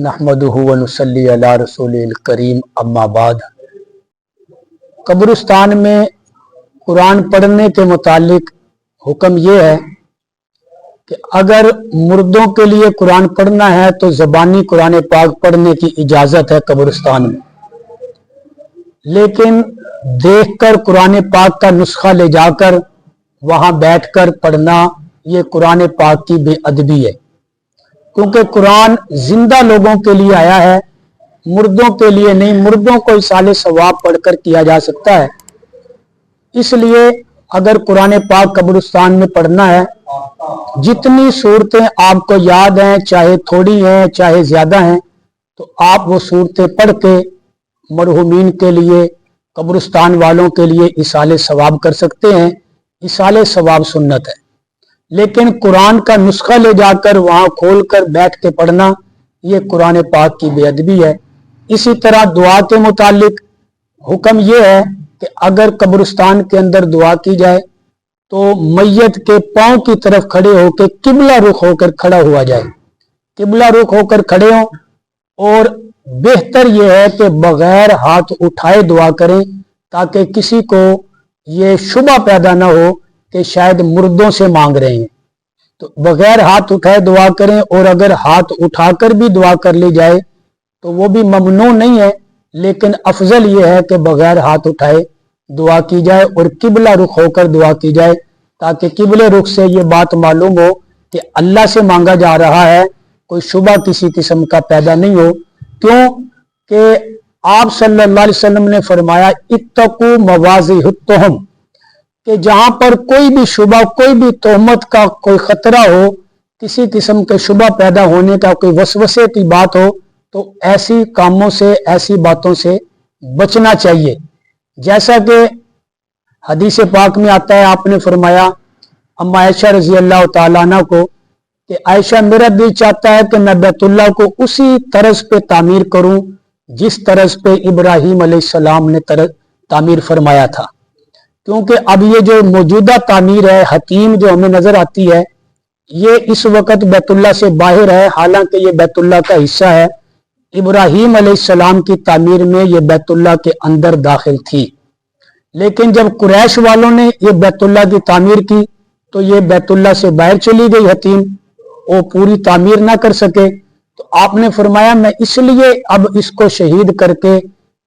नहमदुहु व नुसल्ली अला रसूलिल करीम अम्मा बाद। कब्रिस्तान में कुरान पढ़ने के मुतालिक हुक्म ये है कि अगर मुर्दों के लिए कुरान पढ़ना है तो ज़बानी कुरान पाक पढ़ने की इजाज़त है कब्रिस्तान में, लेकिन देखकर कुरान पाक का नुस्खा ले जाकर वहाँ बैठकर पढ़ना ये कुरान पाक की बेअदबी है, क्योंकि कुरान जिंदा लोगों के लिए आया है, मुर्दों के लिए नहीं। मुर्दों को इसाले सवाब पढ़कर किया जा सकता है। इसलिए अगर कुरान पाक कब्रिस्तान में पढ़ना है, जितनी सूरतें आपको याद हैं, चाहे थोड़ी हैं चाहे ज्यादा हैं, तो आप वो सूरतें पढ़ के मरहुमीन के लिए, कब्रिस्तान वालों के लिए इसाले सवाब कर सकते हैं। इसाले सवाब सुन्नत है, लेकिन कुरान का नुस्खा ले जाकर वहां खोलकर बैठ के पढ़ना ये कुरान पाक की बेअदबी है। इसी तरह दुआ के मुतालिक हुक्म यह है कि अगर कब्रिस्तान के अंदर दुआ की जाए तो मैयत के पांव की तरफ खड़े होकर किबला रुख होकर खड़ा हुआ जाए, किबला रुख होकर खड़े हों, और बेहतर यह है कि बगैर हाथ उठाए दुआ करें, ताकि किसी को ये शुबा पैदा ना हो कि शायद मुर्दों से मांग रहे हैं। तो बगैर हाथ उठाए दुआ करें, और अगर हाथ उठाकर भी दुआ कर ली जाए तो वो भी ममनू नहीं है, लेकिन अफजल ये है कि बगैर हाथ उठाए दुआ की जाए और किबला रुख होकर दुआ की जाए, ताकि किबले रुख से ये बात मालूम हो कि अल्लाह से मांगा जा रहा है, कोई शुबा किसी किस्म का पैदा नहीं हो। क्यों कि आप सल्लल्लाहु अलैहि वसल्लम ने फरमाया इत्तकू मवाज़िहुत्तहम, कि जहां पर कोई भी शुबा, कोई भी तोहमत का कोई खतरा हो, किसी किस्म के शुबा पैदा होने का कोई वसवसे की बात हो, तो ऐसी कामों से, ऐसी बातों से बचना चाहिए। जैसा कि हदीस पाक में आता है, आपने फरमाया अम्मा आयशा रजी अल्लाह तआला अन्हा को कि आयशा, मेरा दिल चाहता है कि मैं बैतुल्लाह को उसी तरज पे तामीर करूं जिस तरज पे इब्राहीम अलैहिस्सलाम ने तामीर फरमाया था। क्योंकि अब ये जो मौजूदा तामीर है, हतीम जो हमें नजर आती है, ये इस वक्त बैतुल्लाह से बाहर है, हालांकि ये बैतुल्लाह का हिस्सा है। इब्राहीम अलैहिस्सलाम की तामीर में ये बैतुल्लाह के अंदर दाखिल थी, लेकिन जब कुरैश वालों ने ये बैतुल्लाह की तामीर की तो ये बैतुल्लाह से बाहर चली गई हतीम, वो पूरी तामीर ना कर सके। तो आपने फरमाया मैं इसलिए अब इसको शहीद करके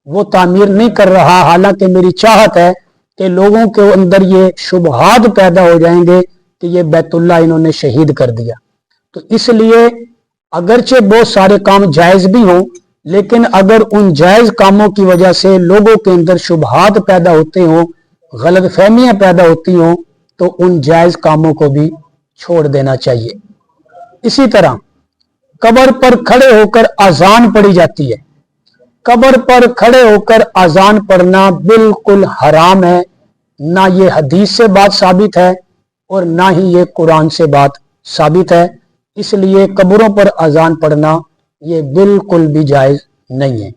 वो तामीर नहीं कर रहा, हालांकि मेरी चाहत है कि लोगों के अंदर ये शुबहात पैदा हो जाएंगे कि ये बैतुल्लाह इन्होंने शहीद कर दिया। तो इसलिए अगरचे बहुत सारे काम जायज भी हों, लेकिन अगर उन जायज कामों की वजह से लोगों के अंदर शुबहात पैदा होते हों, गलत फहमियां पैदा होती हों, तो उन जायज कामों को भी छोड़ देना चाहिए। इसी तरह कब्र पर खड़े होकर अजान पढ़ी जाती है। कब्र पर खड़े होकर अजान पढ़ना बिल्कुल हराम है। ना ये हदीस से बात साबित है और ना ही ये कुरान से बात साबित है। इसलिए कब्रों पर अजान पढ़ना ये बिल्कुल भी जायज नहीं है।